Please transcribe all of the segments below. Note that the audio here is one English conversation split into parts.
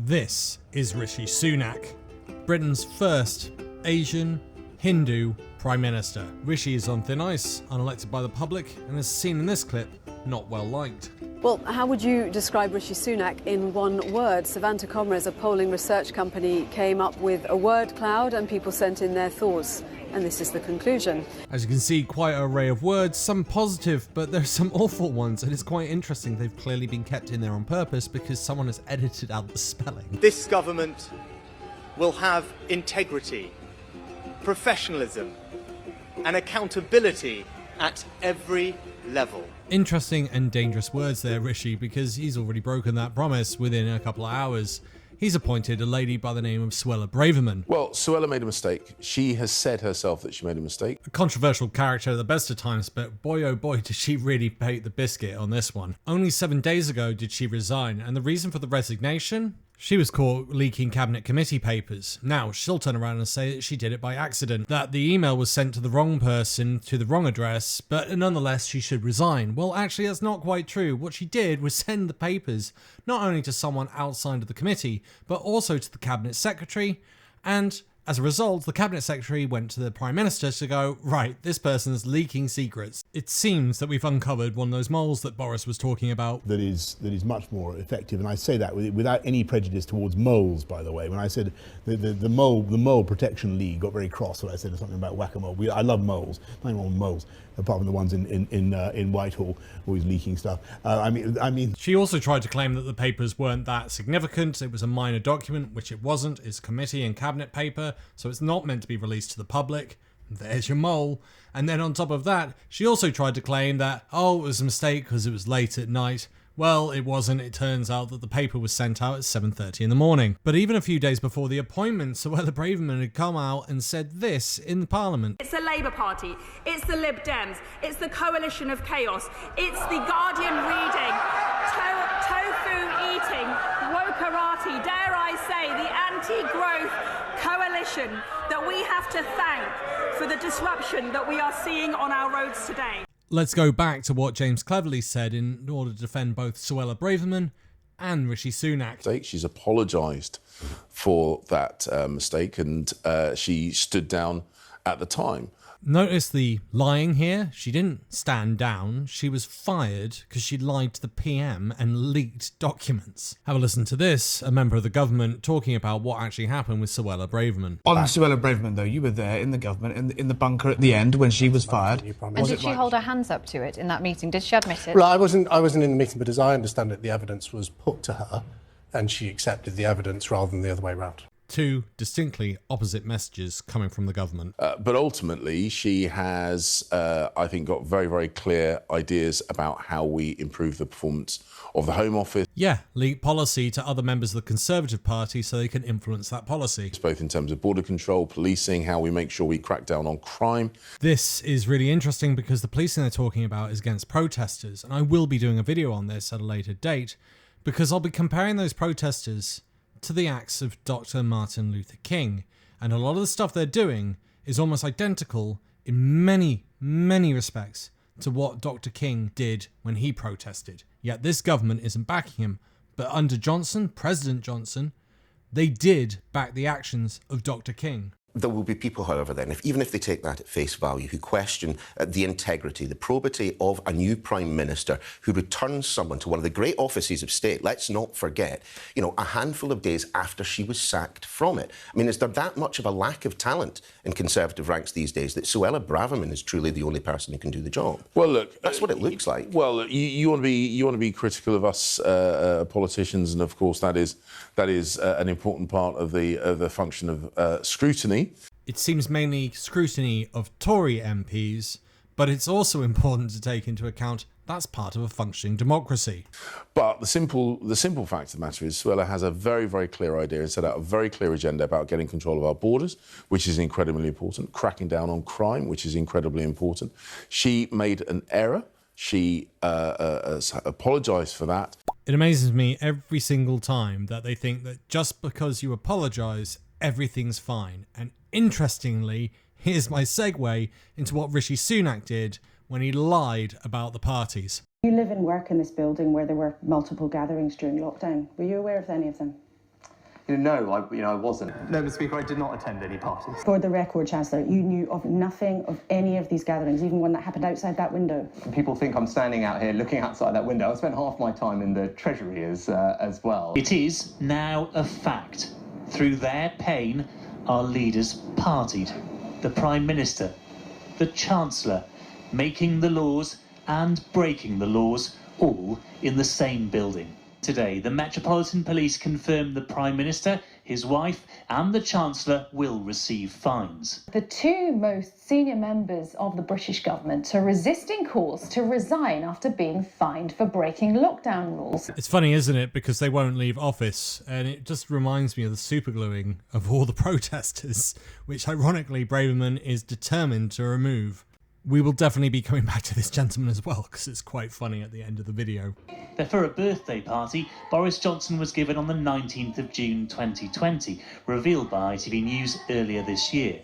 This is Rishi Sunak, Britain's first Asian Hindu Prime Minister. Rishi is on thin ice, unelected by the public, and as seen in this clip, not well liked. Well, how would you describe Rishi Sunak in one word? Savanta Comras, a polling research company, came up with a word cloud and people sent in their thoughts. And this is the conclusion. As you can see, quite an array of words, some positive, but there's some awful ones, and it's quite interesting. They've clearly been kept in there on purpose because someone has edited out the spelling. This government will have integrity, professionalism, and accountability at every level. Interesting and dangerous words there, Rishi, because he's already broken that promise within a couple of hours. He's appointed a lady by the name of Suella Braverman. Well, Suella made a mistake. She has said herself that she made a mistake. A controversial character at the best of times, but boy oh boy did she really bake the biscuit on this one. Only 7 days ago did she resign, and the reason for the resignation? She was caught leaking cabinet committee papers. Now, she'll turn around and say that she did it by accident, that the email was sent to the wrong person, to the wrong address, but nonetheless she should resign. Well, actually that's not quite true. What she did was send the papers not only to someone outside of the committee, but also to the cabinet secretary, and as a result, the cabinet secretary went to the Prime Minister to go, right, this person's leaking secrets. It seems that we've uncovered one of those moles that Boris was talking about. That is much more effective, and I say that without any prejudice towards moles, by the way. When I said the Mole Protection League got very cross when I said something about whack-a-mole. I love moles, nothing wrong with moles, apart from the ones in Whitehall, always leaking stuff. I mean. She also tried to claim that the papers weren't that significant. It was a minor document, which it wasn't. It's committee and cabinet paper, so it's not meant to be released to the public. There's your mole. And then on top of that, she also tried to claim that, oh, it was a mistake because it was late at night. Well, it wasn't. It turns out that the paper was sent out at 7:30 in the morning. But even a few days before the appointment, Suella Braverman had come out and said this in the Parliament. It's the Labour Party, it's the Lib Dems, it's the coalition of chaos, it's the Guardian reading, tofu eating, wokerati, dare I say, the anti-growth coalition that we have to thank for the disruption that we are seeing on our roads today. Let's go back to what James Cleverley said in order to defend both Suella Braverman and Rishi Sunak. She's apologised for that mistake, and she stood down at the time. Notice the lying here. She didn't stand down. She was fired because she lied to the PM and leaked documents. Have a listen to this, a member of the government talking about what actually happened with Suella Braverman. On Suella Braverman, though, you were there in the government, in the bunker at the end when she was fired. And did she hold her hands up to it in that meeting? Did she admit it? Well, I wasn't in the meeting, but as I understand it, the evidence was put to her and she accepted the evidence rather than the other way around. Two distinctly opposite messages coming from the government. But ultimately, she has, I think, got very, very clear ideas about how we improve the performance of the Home Office. Yeah, leak policy to other members of the Conservative Party so they can influence that policy. Both in terms of border control, policing, how we make sure we crack down on crime. This is really interesting because the policing they're talking about is against protesters, and I will be doing a video on this at a later date because I'll be comparing those protesters to the acts of Dr. Martin Luther King, and a lot of the stuff they're doing is almost identical in many, many respects to what Dr. King did when he protested. Yet this government isn't backing him, but under Johnson, President Johnson, they did back the actions of Dr. King. There will be people, however, then, even if they take that at face value, who question the integrity, the probity of a new Prime Minister who returns someone to one of the great offices of state, let's not forget, a handful of days after she was sacked from it. I mean, is there that much of a lack of talent in Conservative ranks these days that Suella Braverman is truly the only person who can do the job? Well, look, that's what it looks like. Well, you want to be critical of us politicians, and of course that is an important part of the function of scrutiny. It seems mainly scrutiny of Tory MPs, but it's also important to take into account that's part of a functioning democracy. But the simple fact of the matter is Suella has a very, very clear idea and set out a very clear agenda about getting control of our borders, which is incredibly important, cracking down on crime, which is incredibly important. She made an error. She apologised for that. It amazes me every single time that they think that just because you apologise, everything's fine. And interestingly, here's my segue into what Rishi Sunak did when he lied about the parties. You live and work in this building where there were multiple gatherings during lockdown. Were you aware of any of them? No, I wasn't. No, Mr. Speaker, I did not attend any parties. For the record, Chancellor, you knew of nothing of any of these gatherings, even one that happened outside that window. People think I'm standing out here looking outside that window. I spent half my time in the Treasury as well. It is now a fact. Through their pain, our leaders partied. The Prime Minister, the Chancellor, making the laws and breaking the laws, all in the same building. Today, the Metropolitan Police confirmed the Prime Minister, his wife and the Chancellor will receive fines. The two most senior members of the British government are resisting calls to resign after being fined for breaking lockdown rules. It's funny, isn't it? Because they won't leave office, and it just reminds me of the supergluing of all the protesters, which ironically Braverman is determined to remove. We will definitely be coming back to this gentleman as well, because it's quite funny at the end of the video. For a birthday party, Boris Johnson was given on the 19th of June 2020, revealed by ITV News earlier this year,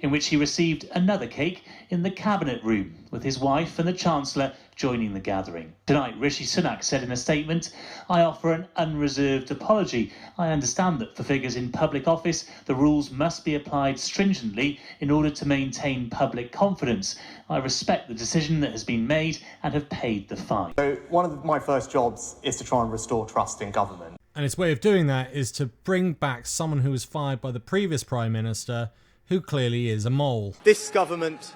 in which he received another cake in the Cabinet Room, with his wife and the Chancellor joining the gathering. Tonight, Rishi Sunak said in a statement, "I offer an unreserved apology. I understand that for figures in public office, the rules must be applied stringently in order to maintain public confidence. I respect the decision that has been made and have paid the fine." So one of my first jobs is to try and restore trust in government. And its way of doing that is to bring back someone who was fired by the previous Prime Minister, who clearly is a mole. This government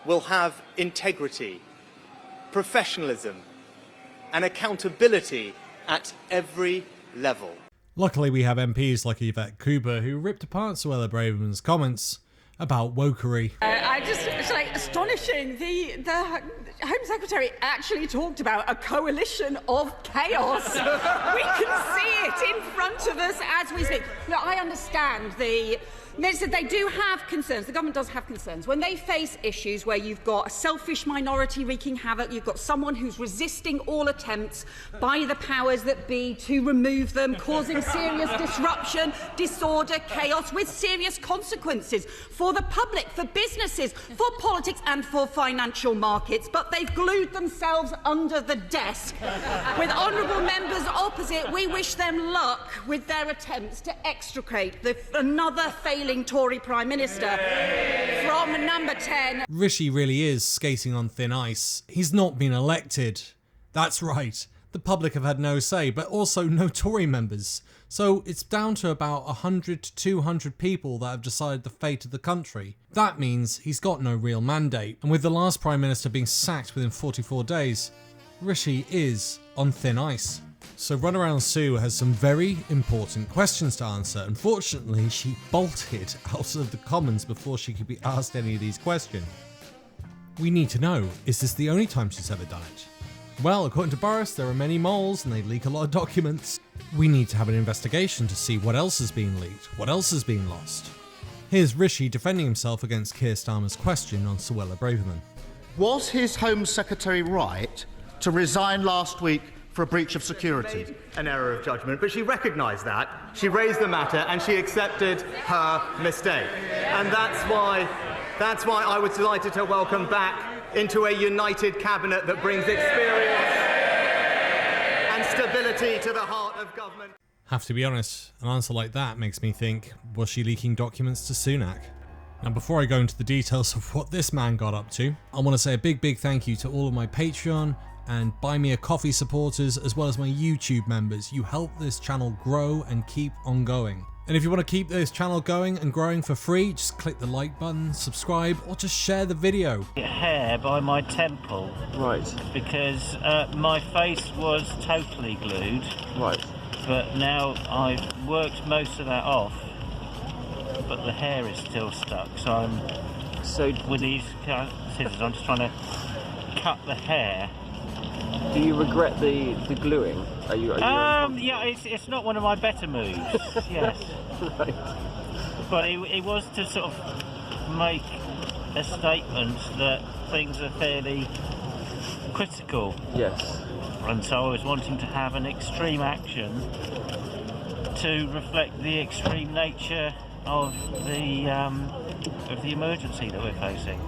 will have integrity, professionalism and accountability at every level. Luckily, we have MPs like Yvette Cooper who ripped apart Suella Braverman's comments about wokery. It's like astonishing. The Home Secretary actually talked about a coalition of chaos. We can see it in front of us as we speak. Look, I understand they do have concerns. The government does have concerns. When they face issues where you've got a selfish minority wreaking havoc, you've got someone who's resisting all attempts by the powers that be to remove them, causing serious disruption, disorder, chaos, with serious consequences for the public, for businesses, for politics and for financial markets. But they've glued themselves under the desk. With honourable members opposite, we wish them luck with their attempts to extricate another failing Tory Prime Minister from number 10. Rishi really is skating on thin ice. He's not been elected. That's right. The public have had no say, but also no Tory members. So it's down to about 100 to 200 people that have decided the fate of the country. That means he's got no real mandate. And with the last Prime Minister being sacked within 44 days, Rishi is on thin ice. So Runaround Sue has some very important questions to answer. Unfortunately, she bolted out of the Commons before she could be asked any of these questions. We need to know, is this the only time she's ever done it? Well, according to Boris, there are many moles and they leak a lot of documents. We need to have an investigation to see what else is being leaked, what else is being lost. Here's Rishi defending himself against Keir Starmer's question on Suella Braverman. Was his Home Secretary right to resign last week for a breach of security? An error of judgment, but she recognised that. She raised the matter and she accepted her mistake. And that's why I was delighted to welcome back into a united cabinet that brings experience and stability to the heart of government. Have to be honest, an answer like that makes me think, was she leaking documents to Sunak? Now, before I go into the details of what this man got up to, I want to say a big thank you to all of my Patreon and Buy Me a Coffee supporters, as well as my YouTube members. You help this channel grow and keep on going. And if you want to keep this channel going and growing for free, just click the like button, subscribe, or just share the video. Hair by my temple. Right. Because my face was totally glued. Right. But now I've worked most of that off, but the hair is still stuck. So with these scissors, I'm just trying to cut the hair. Do you regret the gluing? Are you yeah, it's not one of my better moves. Yes. Right. But it was to sort of make a statement that things are fairly critical. Yes. And so I was wanting to have an extreme action to reflect the extreme nature of the emergency that we're facing.